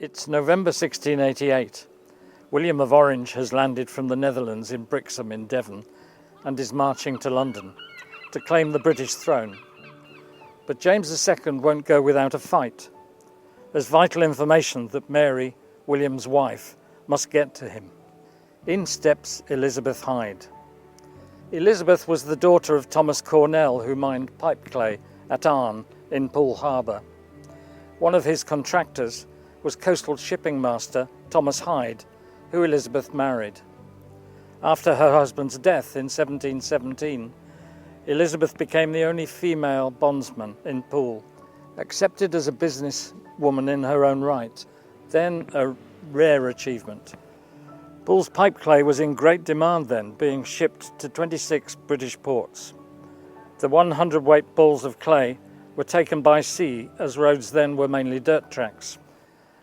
It's November 1688. William of Orange has landed from the Netherlands in Brixham in Devon and is marching to London to claim the British throne. But James II won't go without a fight. There's vital information that Mary, William's wife, must get to him. In steps Elizabeth Hyde. Elizabeth was the daughter of Thomas Cornell, who mined pipe clay at Arne in Poole Harbour. One of his contractors was coastal shipping master Thomas Hyde, who Elizabeth married. After her husband's death in 1717, Elizabeth became the only female bondsman in Poole, accepted as a businesswoman in her own right, then a rare achievement. Poole's pipe clay was in great demand then, being shipped to 26 British ports. The 100-weight balls of clay were taken by sea, as roads then were mainly dirt tracks.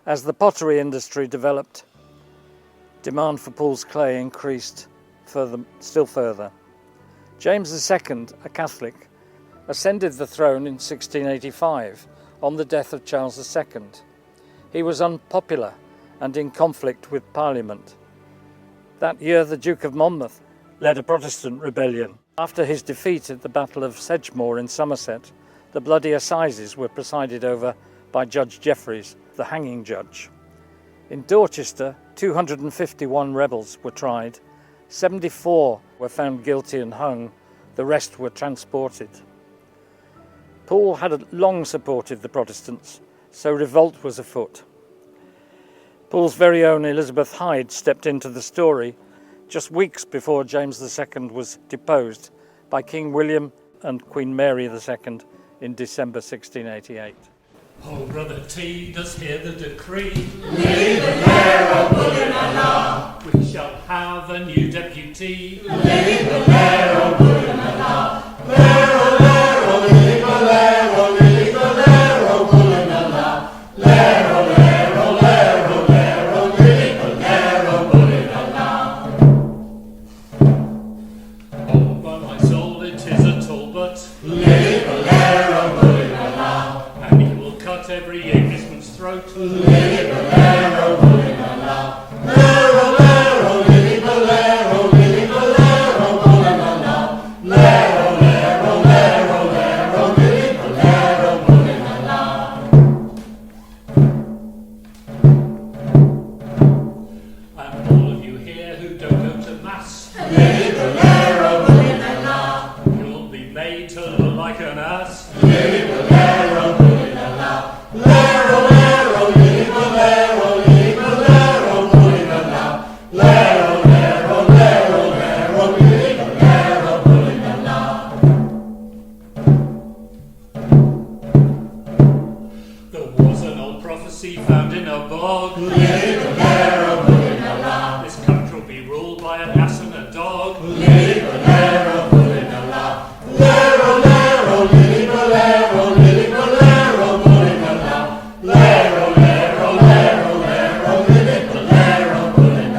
As the industry developed, demand for Poole's clay increased still further. James II, a Catholic, ascended the throne in 1685 on the death of Charles II. He was unpopular and in conflict with Parliament. That year, the Duke of Monmouth led a Protestant rebellion. After his defeat at the Battle of Sedgemoor in Somerset, the bloody assizes were presided over by Judge Jeffreys, the hanging judge. In Dorchester, 251 rebels were tried, 74 were found guilty and hung, the rest were transported. Poole had long supported the Protestants, so revolt was afoot. Poole's very own Elizabeth Hyde stepped into the story just weeks before James II was deposed by King William and Queen Mary II in December 1688. Oh, Brother T does hear the decree. Leave the lair of William. We shall have a new deputy. Leave the lair of William. Lair, oh, lair, oh, leave the lair, oh, leave the lair of William. Lair, oh, lair, oh, lair, oh, lair, oh, leave the lair of William. Oh, by my soul, it is a Talbot. Leave the lair of William. And he will cut every Englishman's throat. Leave the lair of William. Lair, oh, lair, oh, leave the lair, oh, leave the lair of William. Lair, oh, lair, oh, lair, oh, lair, oh, leave the lair of William. And all of you here who don't go to Mass, Leave the lair of William. you'll be made to look like an ass. Leave the lair of William. Lair, oh, lair, oh, leave the lair, oh, leave the lair of William. Lair, oh, lair, oh, lair, oh, lair, oh, leave the lair of William. There was an old prophecy found in a bog. Leave the lair of William. This country will be ruled by an ass and a dog. Leave the lair of William. Lair, oh, lair, oh, leave the lair, oh, leave the lair of William. Lair, oh, lair, oh, lair, oh, lair, oh, leave the lair of William.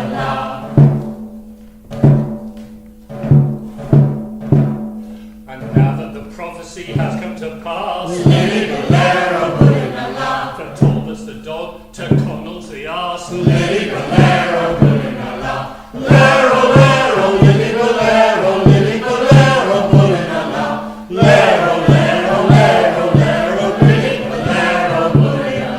And now that the prophecy has come to pass, Leave the lair of William. from Talbot's the dog to Connell's the arse. Leave the lair of William. Lair, oh, lair, oh, leave the lair, oh, leave the lair of William. Lair, oh, lair, oh, lair, oh, lair, oh, leave the lair of William.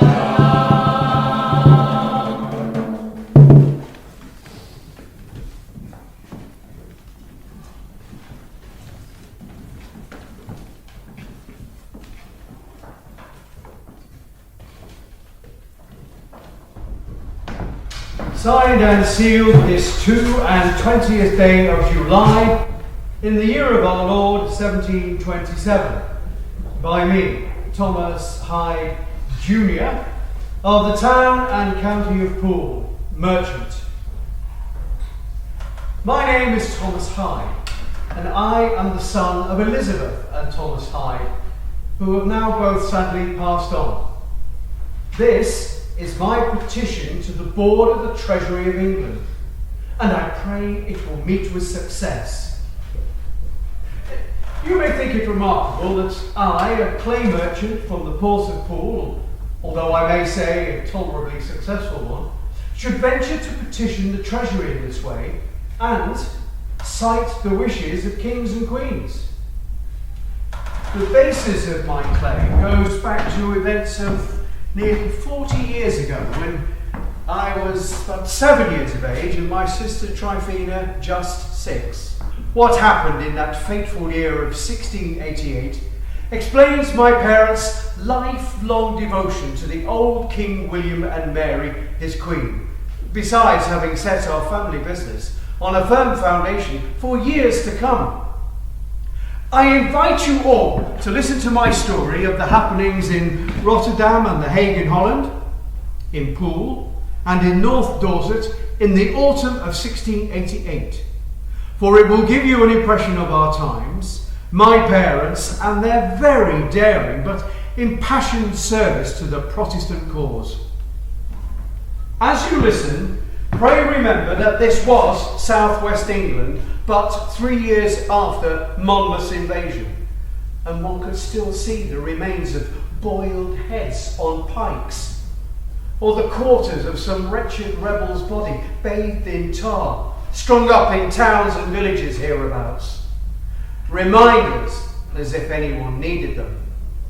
Signed and sealed this 22nd day of July, in the year of our Lord 1727, by me, Thomas Hyde, Jr., of the town and county of Poole, merchant. My name is Thomas Hyde, and I am the son of Elizabeth and Thomas Hyde, who have now both sadly passed on. This is my petition to the Board of the Treasury of England, and I pray it will meet with success. You may think it remarkable that I, a clay merchant from the ports of Poole, although I may say a tolerably successful one, should venture to petition the Treasury in this way and cite the wishes of kings and queens. The basis of my claim goes back to events of nearly 40 years ago when I was about 7 years of age and my sister Tryphena just 6. What happened in that fateful year of 1688 explains my parents' lifelong devotion to the old King William and Mary, his Queen, besides having set our family business on a firm foundation for years to come. I invite you all to listen to my story of the happenings in Rotterdam and The Hague in Holland, in Poole, and in North Dorset in the autumn of 1688. For it will give you an impression of our times, my parents, and their very daring but impassioned service to the Protestant cause. As you listen, pray remember that this was southwest England, but 3 years after Monmouth's invasion, and one could still see the remains of boiled heads on pikes, or the quarters of some wretched rebel's body bathed in tar, strung up in towns and villages hereabouts. Reminders, as if anyone needed them,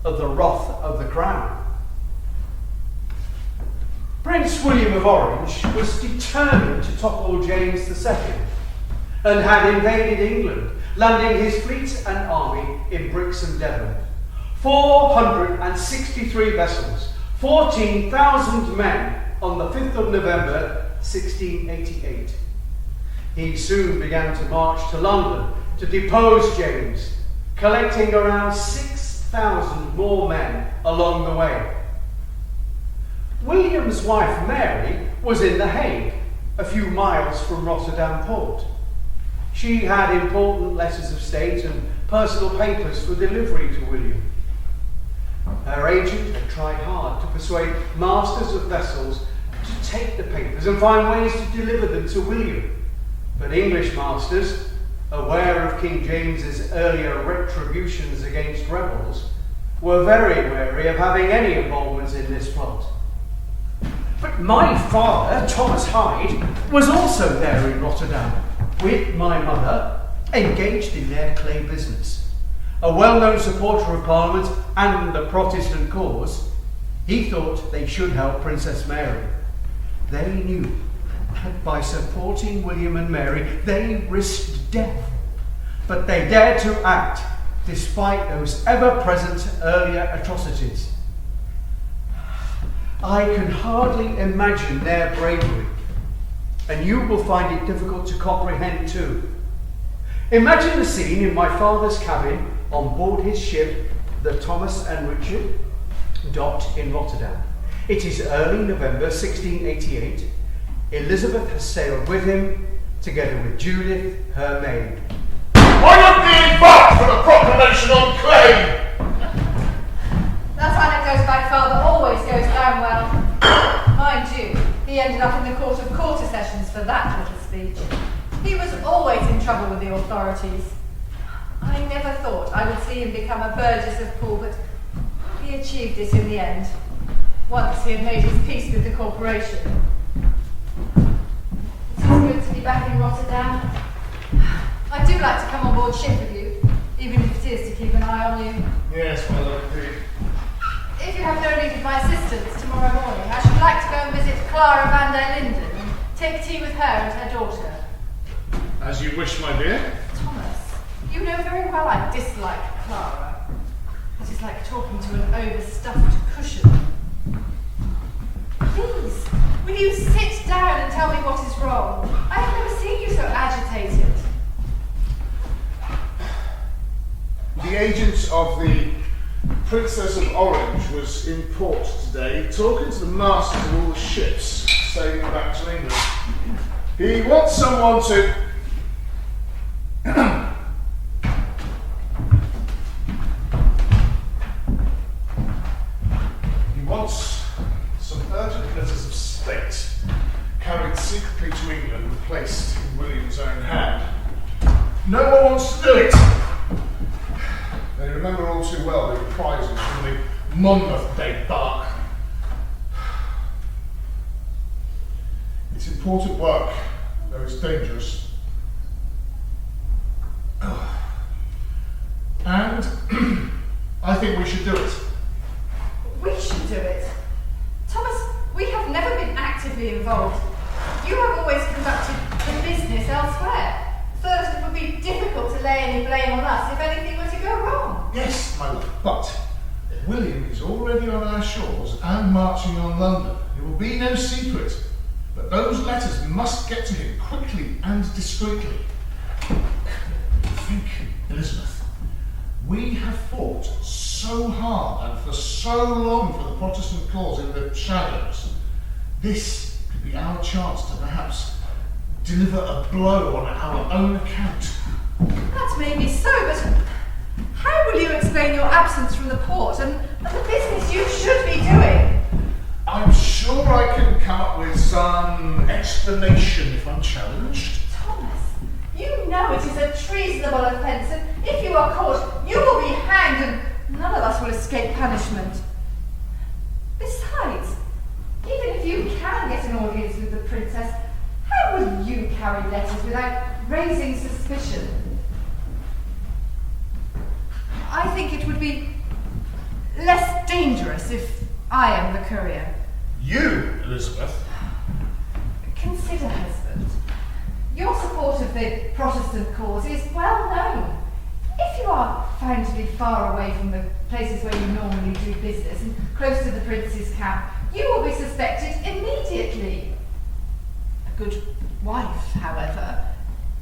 of the wrath of the crown. Prince William of Orange was determined to topple James II and had invaded England, landing his fleet and army in Brixham, Devon. 463 vessels, 14,000 men on the 5th of November 1688. He soon began to march to London to depose James, collecting around 6,000 more men along the way. William's wife Mary was in The Hague, a few miles from Rotterdam port. She had important letters of state and personal papers for delivery to William. Her agent had tried hard to persuade masters of vessels to take the papers and find ways to deliver them to William. But English masters, aware of King James's earlier retributions against rebels, were very wary of having any involvement in this plot. But my father, Thomas Hyde, was also there in Rotterdam, with my mother, engaged in their clay business. A well-known supporter of Parliament and the Protestant cause, he thought they should help Princess Mary. They knew that by supporting William and Mary, they risked death. But they dared to act, despite those ever-present earlier atrocities. I can hardly imagine their bravery, and you will find it difficult to comprehend too. Imagine the scene in my father's cabin on board his ship, the Thomas and Richard, docked in Rotterdam. It is early November 1688. Elizabeth has sailed with him, together with Judith, her maid. Are you being back for the proclamation on claim? That anecdote about father always goes down well. Mind you, he ended up in the Court of Quarter Sessions for that little speech. He was always in trouble with the authorities. I never thought I would see him become a burgess of Poole, but he achieved it in the end, once he had made his peace with the corporation. It is good to be back in Rotterdam. I do like to come on board ship with you, even if it is to keep an eye on you. Yes, my love, indeed. If you have no need of my assistance tomorrow morning, I should like to go and visit Clara van der Linden and take tea with her and her daughter. As you wish, my dear. Thomas, you know very well I dislike Clara. It is like talking to an overstuffed cushion. Please, will you sit down and tell me what is wrong? I have never seen you so agitated. The agent of the Princess of Orange was in port today, talking to the masters of all the ships sailing back to England. He wants someone to... He wants some urgent letters of state carried secretly to England and placed in William's own hand. No one wants to do it. They remember all too well the reprisals from the Monmouth debacle. important work, though it's dangerous. And I think we should do it. We should do it. Thomas, we have never been actively involved. You have always conducted the business elsewhere, so that it would be difficult to lay any blame on us if anything were to go wrong. Yes, my love, but William is already on our shores and marching on London. It will be no secret, but those letters must get to him quickly and discreetly. Think, Elizabeth. We have fought so hard and for so long for the Protestant cause in the shadows. This could be our chance to perhaps deliver a blow on our own account. That may be so, but how will you explain your absence from the port and the business you should be doing? I'm sure I can come up with some explanation if I'm challenged. Thomas, you know it is a treasonable offence, and if you are caught, you will be hanged, and none of us will escape punishment. Besides, even if you can get an audience with the princess, how will you carry letters without raising suspicion? I think it would be less dangerous if I am the courier. You, Elizabeth? Consider, husband, your support of the Protestant cause is well known. If you are found to be far away from the places where you normally do business and close to the prince's camp, you will be suspected immediately. A good wife, however,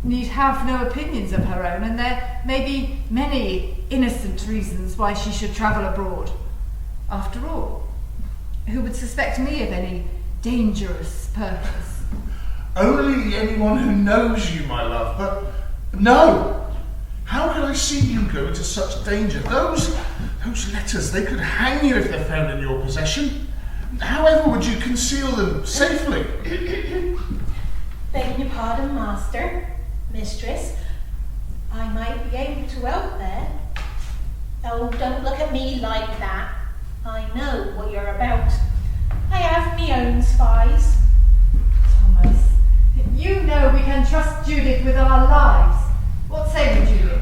need have no opinions of her own, and there may be many innocent reasons why she should travel abroad. After all, who would suspect me of any dangerous purpose? Only anyone who knows you, my love, but no! How could I see you go into such danger? Those letters, they could hang you if they're found in your possession. However would you conceal them safely? Begging your pardon, master, mistress, I might be able to help there. Oh, don't look at me like that. I know what you're about. I have me own spies. Thomas, you know we can trust Judith with our lives. What say you, Judith?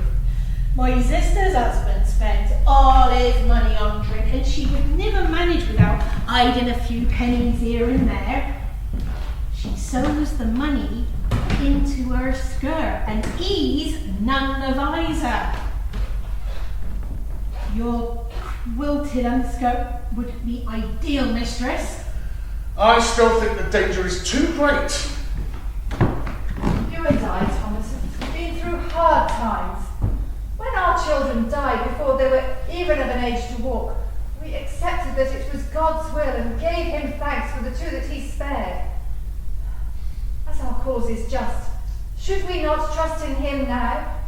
My sister's husband spends all his money on drink, and she would never manage without hiding a few pennies here and there. She sews the money into her skirt, and he's none the wiser. Your quilted underskirt would be ideal, mistress. I still think the danger is too great. You and I, Thomas, have been through hard times. When our children died before they were even of an age to walk, we accepted that it was God's will and gave him thanks for the two that he spared. As our cause is just, should we not trust in him now?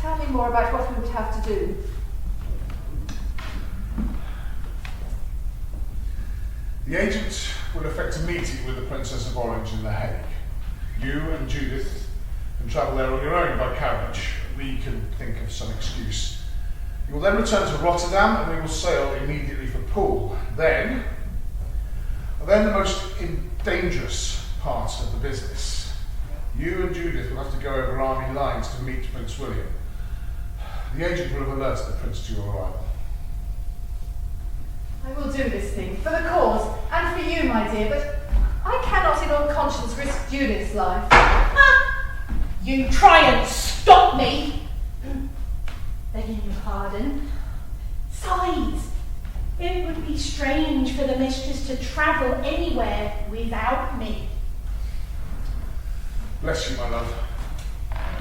Tell me more about what we would have to do. The agent will effect a meeting with the Princess of Orange in The Hague. You and Judith can travel there on your own by carriage. We can think of some excuse. You will then return to Rotterdam and we will sail immediately for Poole. Then the most dangerous part of the business. You and Judith will have to go over army lines to meet Prince William. The agent will have alerted the prince to your arrival. I will do this thing for the cause and for you, my dear, but I cannot in all conscience risk Judith's life. You try and stop me. Begging your pardon. Besides, it would be strange for the mistress to travel anywhere without me. Bless you, my love.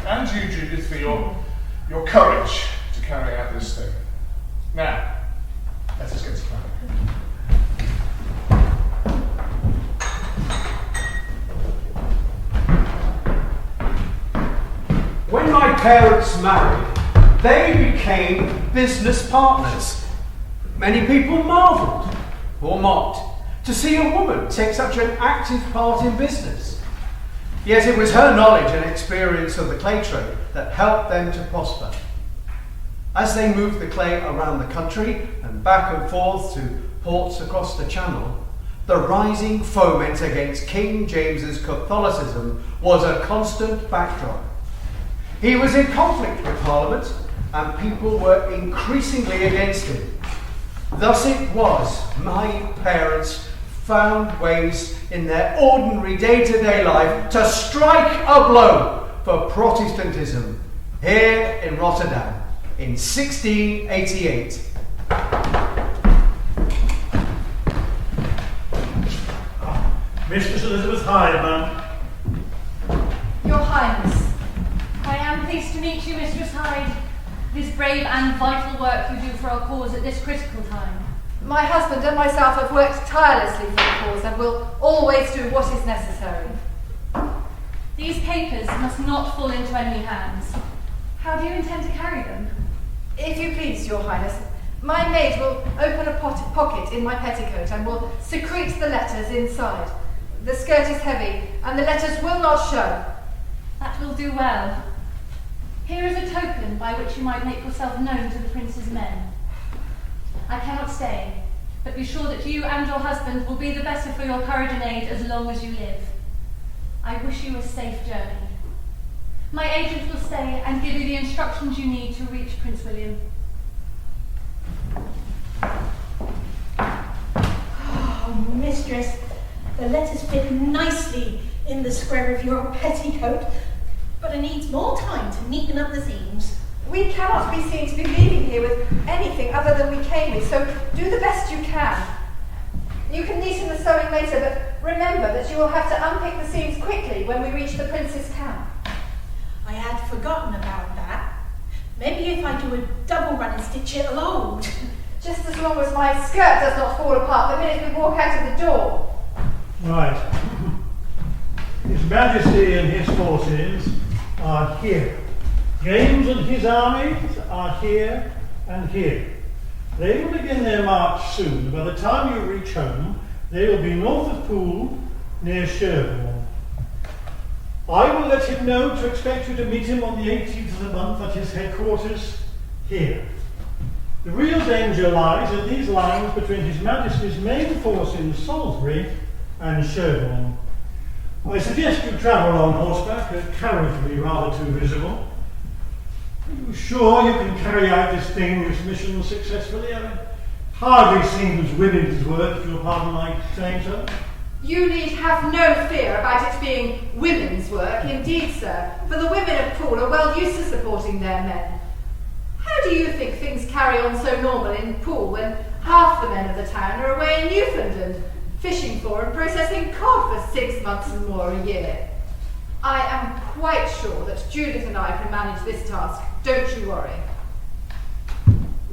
And you, Judith, for your courage to carry out this thing. Now, let us get to planning. When my parents married, they became business partners. Many people marvelled, or mocked, to see a woman take such an active part in business. Yet it was her knowledge and experience of the clay trade that helped them to prosper. As they moved the clay around the country and back and forth to ports across the channel, the rising foment against King James's Catholicism was a constant backdrop. He was in conflict with Parliament, and people were increasingly against him. Thus it was my parents found ways in their ordinary day-to-day life to strike a blow for Protestantism here in Rotterdam in 1688. Mistress Elizabeth Hyde, ma'am. Your Highness, I am pleased to meet you, Mistress Hyde. This brave and vital work you do for our cause at this critical time. my husband and myself have worked tirelessly for the cause and will always do what is necessary. These papers must not fall into enemy hands. How do you intend to carry them? If you please, Your Highness, my maid will open a pocket in my petticoat and will secrete the letters inside. The skirt is heavy, and the letters will not show. That will do well. Here is a token by which you might make yourself known to the Prince's men. I cannot stay, but be sure that you and your husband will be the better for your courage and aid as long as you live. I wish you a safe journey. My agent will stay and give you the instructions you need to reach Prince William. Oh, mistress, the letters fit nicely in the square of your petticoat, but it needs more time to neaten up the seams. We cannot be seen to be leaving here with anything other than we came with, so do the best you can. You can neaten the sewing later, but remember that you will have to unpick the seams quickly when we reach the Prince's camp. I had forgotten about that. Maybe if I do a double run and stitch it'll hold. Just as long as my skirt does not fall apart the minute we walk out of the door. Right. His Majesty and his forces are here. James and his armies are here and here. They will begin their march soon. By the time you reach home, they will be north of Poole, near Sherborne. I will let him know to expect you to meet him on the 18th of the month at his headquarters here. The real danger lies in these lines between His Majesty's main force in Salisbury and Sherborne. I suggest you travel on horseback. A carriage will be rather too visible. Are you sure you can carry out this dangerous mission successfully? I mean, hardly seems women's work, if you'll pardon my saying so. You need have no fear about it being women's work, indeed, sir, for the women of Poole are well used to supporting their men. How do you think things carry on so normal in Poole when half the men of the town are away in Newfoundland, fishing for and processing cod for 6 months and more a year? I am quite sure that Judith and I can manage this task, don't you worry.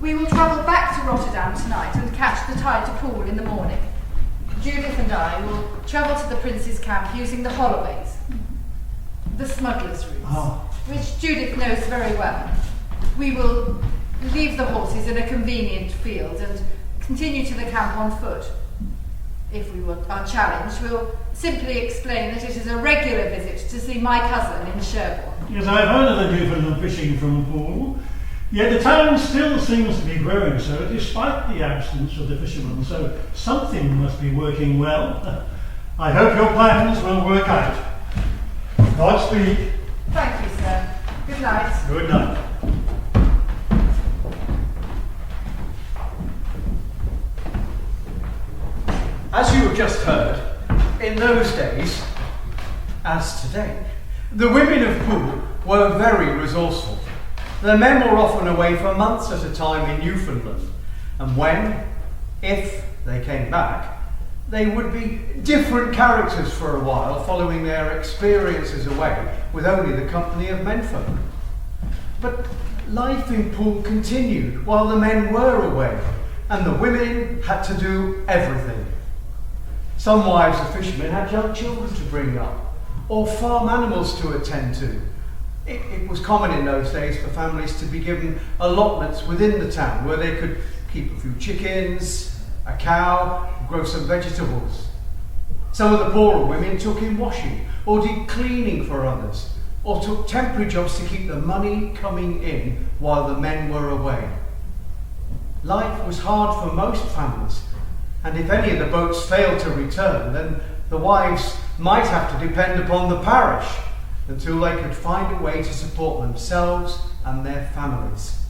We will travel back to Rotterdam tonight and catch the tide to Poole in the morning. Judith and I will travel to the Prince's camp using the Holloways, the smugglers' routes, which Judith knows very well. We will leave the horses in a convenient field and continue to the camp on foot. If we are challenged, we'll simply explain that it is a regular visit to see my cousin in Sherborne. Yes, I've heard of the Newfoundland fishing from Poole, yet the town still seems to be growing so despite the absence of the fishermen, so something must be working well. I hope your plans will work out. Godspeed. Thank you, sir. Good night. Good night. As you have just heard, in those days, as today, the women of Poole were very resourceful. The men were often away for months at a time in Newfoundland, and when, if they came back, they would be different characters for a while, following their experiences away with only the company of menfolk. But life in Poole continued while the men were away, and the women had to do everything. Some wives of fishermen had young children to bring up, or farm animals to attend to. It was common in those days for families to be given allotments within the town where they could keep a few chickens, a cow, grow some vegetables. Some of the poorer women took in washing or did cleaning for others, or took temporary jobs to keep the money coming in while the men were away. Life was hard for most families, And if any of the boats failed to return, then the wives might have to depend upon the parish until they could find a way to support themselves and their families.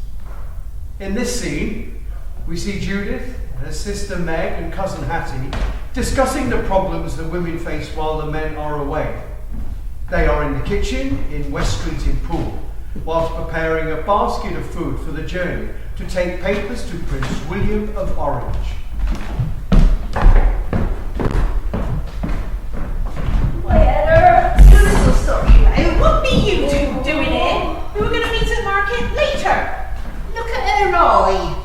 In this scene, we see Judith, her sister Meg and cousin Hattie discussing the problems the women face while the men are away. They are in the kitchen in West Street in Poole, whilst preparing a basket of food for the journey to take papers to Prince William of Orange. You little sorry, what be you two doing here? We were going to meet at market later. Look at her eye.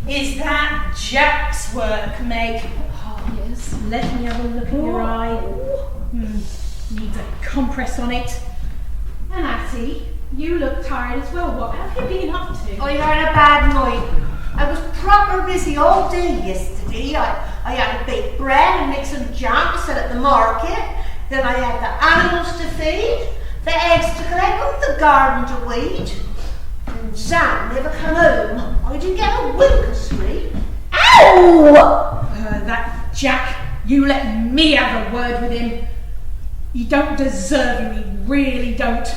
Is that Jack's work, Meg? Oh, yes. Let me have a look at your eye. Needs a compress on it. And Hattie, you look tired as well. What have you been up to? I had a bad night. I was proper busy all day yesterday. I had to bake bread and make some jam to sell at the market. Then I had the animals to feed, the eggs to collect, and the garden to weed. And Sam never come home. I didn't get a wink of sleep. Ow! That Jack, you let me have a word with him. You don't deserve him, you really don't.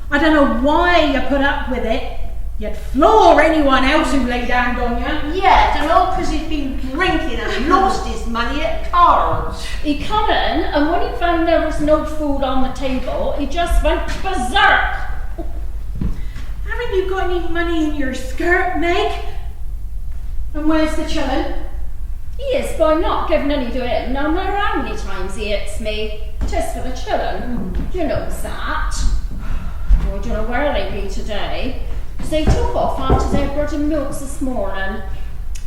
I don't know why you put up with it. You'd floor anyone else who laid hand on you. Yeah, and all because he'd been drinking and lost his money at cards. He come in, and when he found there was no food on the table, he just went berserk. Haven't you got any money in your skirt, Meg? And where's the chillin'? He is by not giving any to him, no matter how many times he hits me. 'Tis for the children, you know that. I don't know where they be today. They took off after their bread and milks this morning.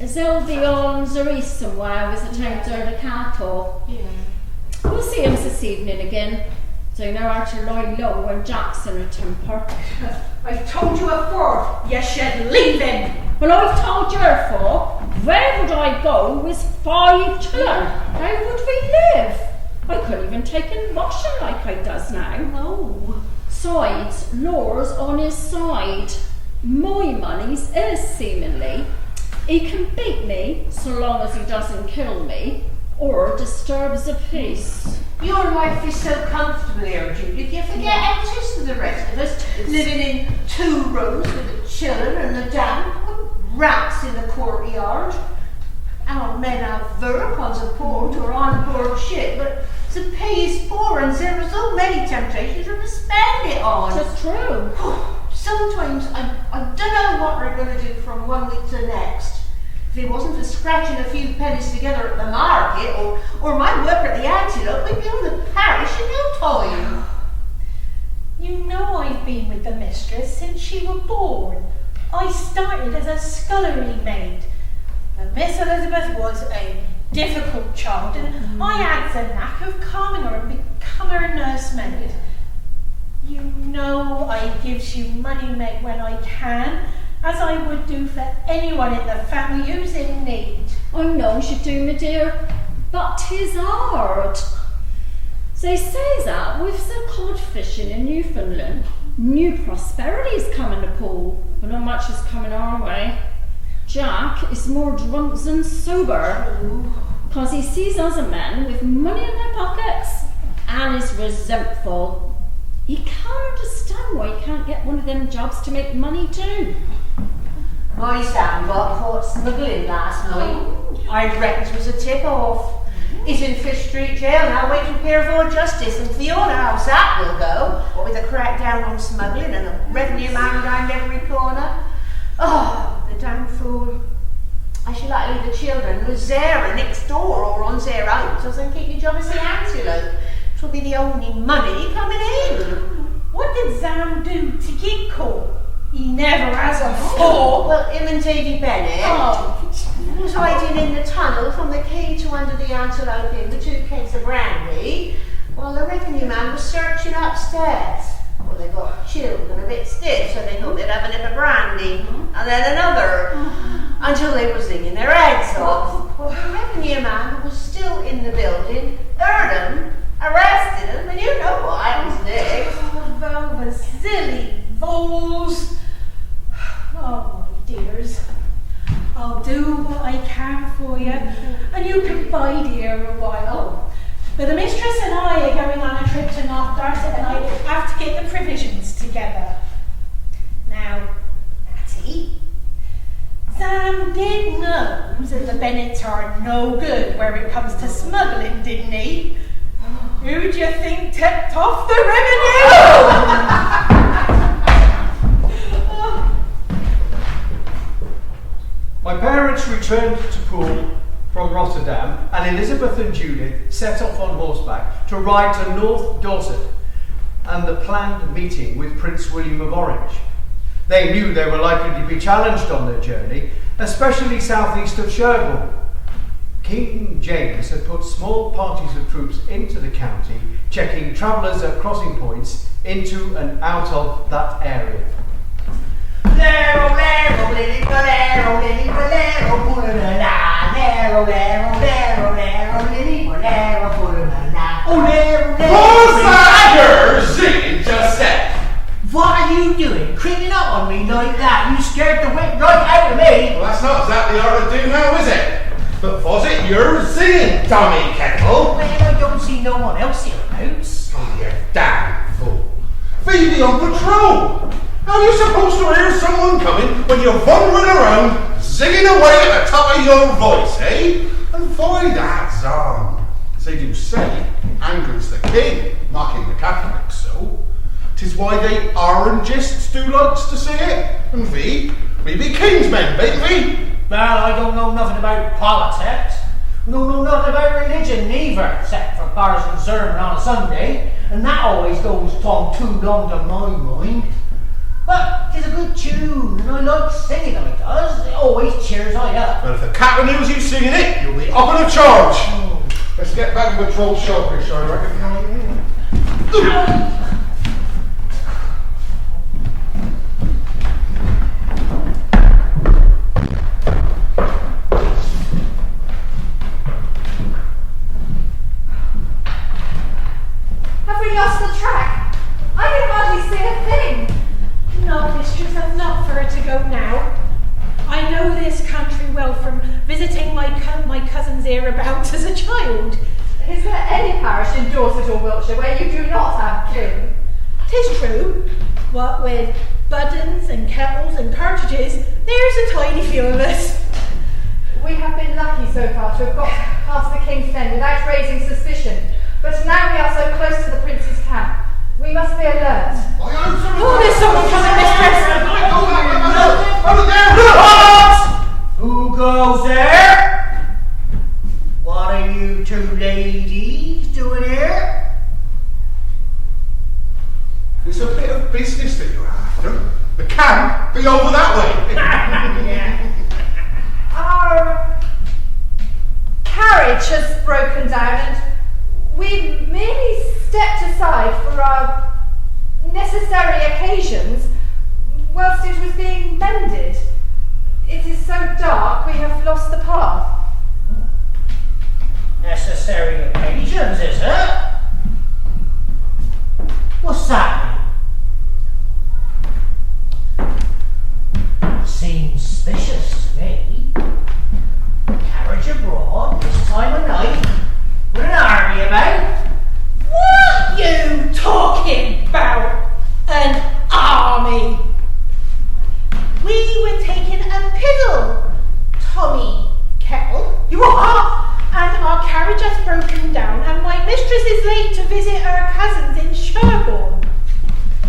They'll be on the east somewhere with the town to the cattle. Yeah. We'll see him this evening again. They know how to lie low when Jack's in a temper. I've told you afore, you should leave him. Well, I've told you afore, where would I go with 5 children? How would we live? I couldn't even take in washing like I does now. No. Sides, Law's on his side. My money's his, seemingly. He can beat me so long as he doesn't kill me or disturbs the peace. Your life is so comfortable here, Judith. You forget how it is for the rest of us, living in 2 rooms with the children and the damp, rats in the courtyard. Our men have work on the port or on board ship, but the pay is poor and there are so many temptations to spend it on. That's true. Sometimes I don't know what we're going to do from one week to the next. If it wasn't for scratching a few pennies together at the market or my work at the Antelope, we'd be on the parish in no time. You know I've been with the mistress since she were born. I started as a scullery maid. And Miss Elizabeth was a difficult child, and I had the knack of calming her and become her nursemaid. You know I gives you money, Meg, when I can, as I would do for anyone in the family who's in need. I know you do, my dear, but 'tis hard. They say that with the codfishing in Newfoundland, new prosperity's coming to Poole, but not much is coming our way. Jack is more drunk than sober, because he sees other men with money in their pockets and is resentful. He can't understand why he can't get one of them jobs to make money too. My Sam got caught smuggling last night. I reckon it was a tip-off. He's in Fish Street Jail now waiting to appear for justice, and Fiona, how's that will go? What with a crackdown on smuggling and a revenue man round every corner. Oh, the damn fool. I should like to leave the children who's there next door or on their own, so they can keep your job as the Antelope. It will be the only money coming in. What did Sam do to get caught? He never has afore. Well, him and Davy Bennett was hiding in the tunnel from the quay to under the Antelope Inn with 2 kegs of brandy, while the revenue man was searching upstairs. Well, they got chilled and a bit stiff, so they thought they'd have a nip of brandy, and then another, until they were singing their heads off. Well, the revenue man who was still in the building heard them, arrested them, and you know what happens next. Oh, the silly fools. Oh, my dears, I'll do what I can for you, and you can bide here a while. But the mistress and I are going on a trip to North Dorset, and I have to get the provisions together. Now, Natty, Sam did know that the Bennets are no good where it comes to smuggling, didn't he? Who do you think tipped off the revenue? My parents returned to Poole from Rotterdam, and Elizabeth and Judith set off on horseback to ride to North Dorset and the planned meeting with Prince William of Orange. They knew they were likely to be challenged on their journey, especially southeast of Sherborne. King James had put small parties of troops into the county, checking travellers at crossing points into and out of that area. What's that you're singing just then? What are you doing? Creeping up on me like that? You scared the wit right out of me. Well, that's not exactly hard to do now, is it? But was it your singing, Tommy Kettle? Well, I don't see no one else hereabouts. Oh, you damn fool. Phoebe on patrol. How are you supposed to hear someone coming when you're wandering around, zigging away at the top of your voice, eh? And why that's on. As they do say, angers the king, mocking the Catholics so. 'Tis why they orangists do likes to see it. And we be kingsmen, bain't we? Well, I don't know nothing about politics. I don't know nothing about religion neither, except for Parson's sermon on a Sunday, and that always goes on too long to my mind. But 'tis a good tune, and I like singing it does. It always cheers I up. Well, if the captain hears you singing it, you'll be up in a charge. Let's get back to patrol sharpish, I reckon. Have we lost the track? I can hardly see a thing. No, mistress, I'm not for to go now. I know this country well from visiting my cousins hereabouts as a child. Is there any parish in Dorset or Wiltshire where you do not have kin? 'Tis true. What with buddens and kettles and cartridges, there's a tidy few of us. We have been lucky so far to have got past the King's Den without raising suspicion, but now we are so close to the Prince's camp. We must be alert. Oh, there's someone coming, mistress! Who goes there? What are you two ladies doing here? It's a bit of business that you're after. The camp be over that way. Our carriage has broken down and we merely stepped aside for our necessary occasions whilst it was being mended. It is so dark we have lost the path. Necessary occasions, is it? What's that mean? Seems suspicious to me. Carriage abroad this time of night with an army about. What you talking about? An army? We were taking a piddle, Tommy Kettle. You are? And our carriage has broken down, and my mistress is late to visit her cousins in Sherborne.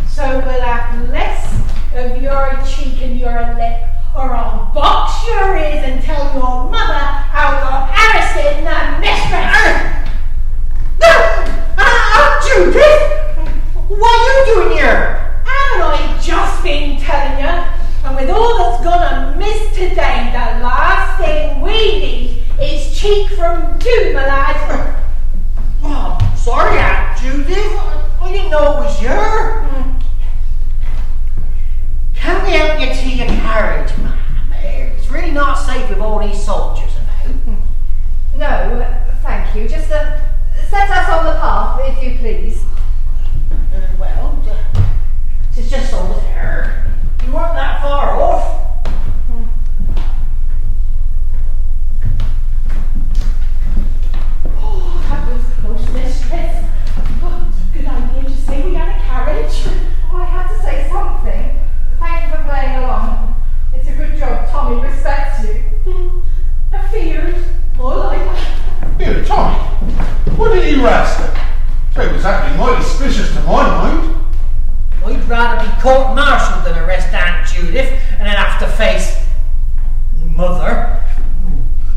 So we'll have less of your cheek and your lip, or I'll box your ears and tell your mother how you're harassing the mistress. Judith! What are you doing here? Haven't I just been telling you? And with all that's gone amiss today, the last thing we need is cheek from you, my lad. Oh, sorry, Aunt Judith. I didn't know it was you. Can we help you to your carriage, ma'am? It's really not safe with all these soldiers about. No, thank you. Just set us on the path, if you please. Well, it's just over there. You weren't that far off. suspicious to my mind. I'd rather be court-martialed than arrest Aunt Judith and then have to face Mother.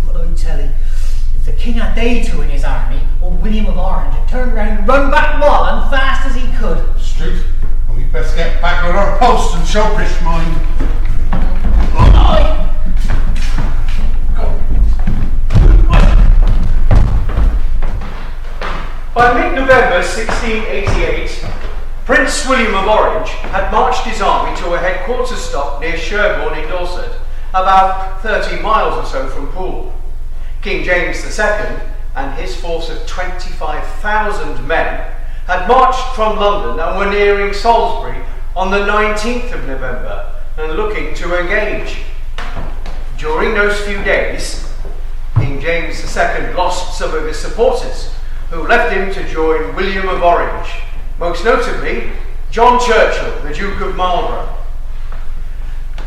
What I tell you, if the king had they two in his army, or William of Orange had turned round and run back Wallen fast as he could. Street, and we'd best get back on our posts and show British mind. Aye. By mid-November 1688, Prince William of Orange had marched his army to a headquarters stop near Sherborne in Dorset, about 30 miles or so from Poole. King James II and his force of 25,000 men had marched from London and were nearing Salisbury on the 19th of November and looking to engage. During those few days, King James II lost some of his supporters, who left him to join William of Orange, most notably John Churchill, the Duke of Marlborough.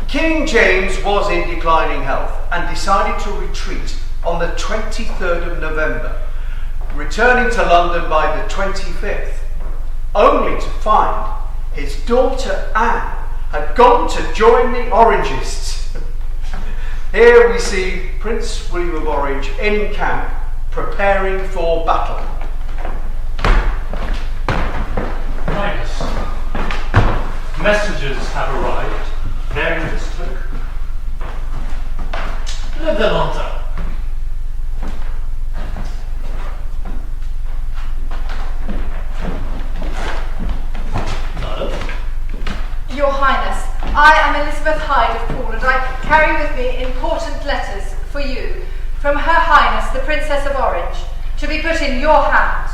King James was in declining health and decided to retreat on the 23rd of November, returning to London by the 25th, only to find his daughter Anne had gone to join the Orangists. Here we see Prince William of Orange in camp, preparing for battle. Highness, messengers have arrived bearing this token. Let them enter. Your Highness, I am Elizabeth Hyde of Poole, and I carry with me important letters for you from Her Highness the Princess of Orange, to be put in your hand.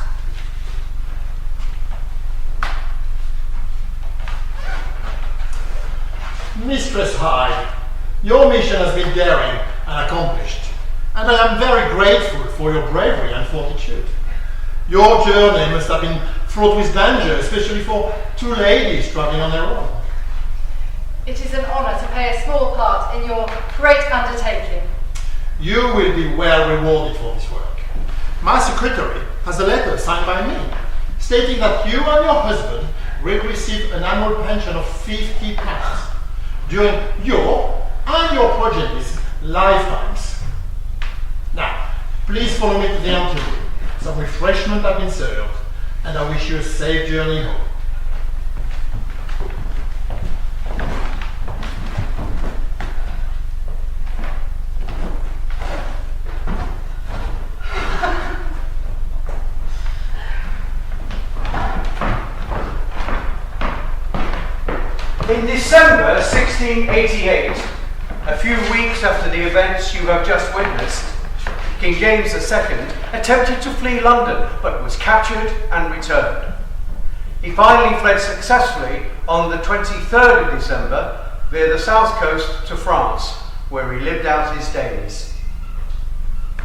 Mistress Hyde, your mission has been daring and accomplished, and I am very grateful for your bravery and fortitude. Your journey must have been fraught with danger, especially for two ladies travelling on their own. It is an honour to play a small part in your great undertaking. You will be well rewarded for this work. My secretary has a letter signed by me, stating that you and your husband will receive an annual pension of £50 during your and your progeny's lifetimes. Now, please follow me to the anteroom. Some refreshment have been served, and I wish you a safe journey home. In December 1688, a few weeks after the events you have just witnessed, King James II attempted to flee London, but was captured and returned. He finally fled successfully on the 23rd of December via the south coast to France, where he lived out his days.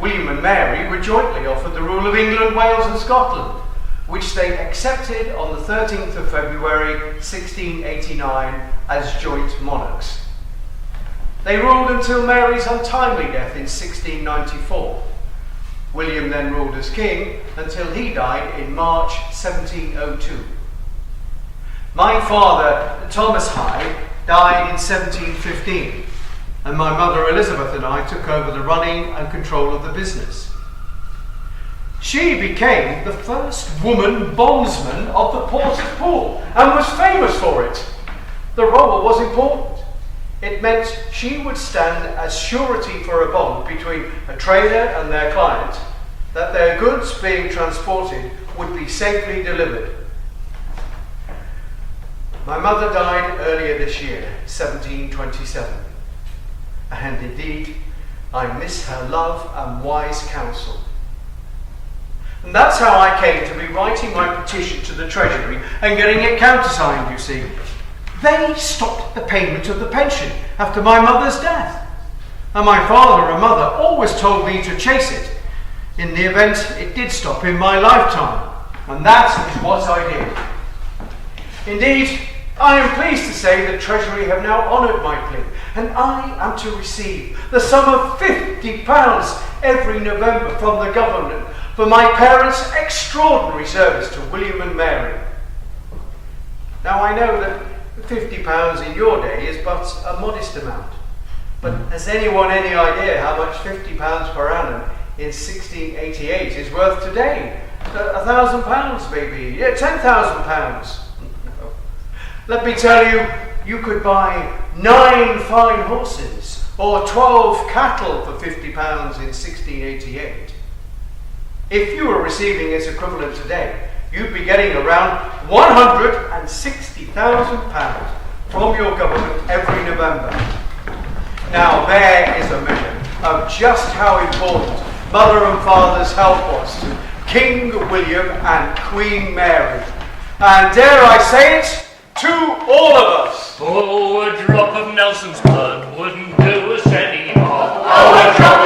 William and Mary were jointly offered the rule of England, Wales and Scotland, which they accepted on the 13th of February 1689 as joint monarchs. They ruled until Mary's untimely death in 1694. William then ruled as king until he died in March 1702. My father, Thomas Hyde, died in 1715, and my mother Elizabeth and I took over the running and control of the business. She became the first woman bondsman of the port of Poole and was famous for it. The role was important. It meant she would stand as surety for a bond between a trader and their client, that their goods being transported would be safely delivered. My mother died earlier this year, 1727, and indeed I miss her love and wise counsel. And that's how I came to be writing my petition to the Treasury and getting it countersigned, you see. They stopped the payment of the pension after my mother's death. And my father and mother always told me to chase it in the event it did stop in my lifetime. And that is what I did. Indeed, I am pleased to say the Treasury have now honoured my plea, and I am to receive the sum of £50 every November from the government for my parents' extraordinary service to William and Mary. Now I know that £50 in your day is but a modest amount. But has anyone any idea how much £50 per annum in 1688 is worth today? £1,000 maybe, yeah, £10,000. Let me tell you, you could buy 9 fine horses or 12 cattle for £50 in 1688. If you were receiving its equivalent today, you'd be getting around £160,000 from your government every November. Now there is a measure of just how important Mother and Father's help was to King William and Queen Mary. And dare I say it, to all of us. Oh, a drop of Nelson's blood wouldn't do us any harm. Oh, a drop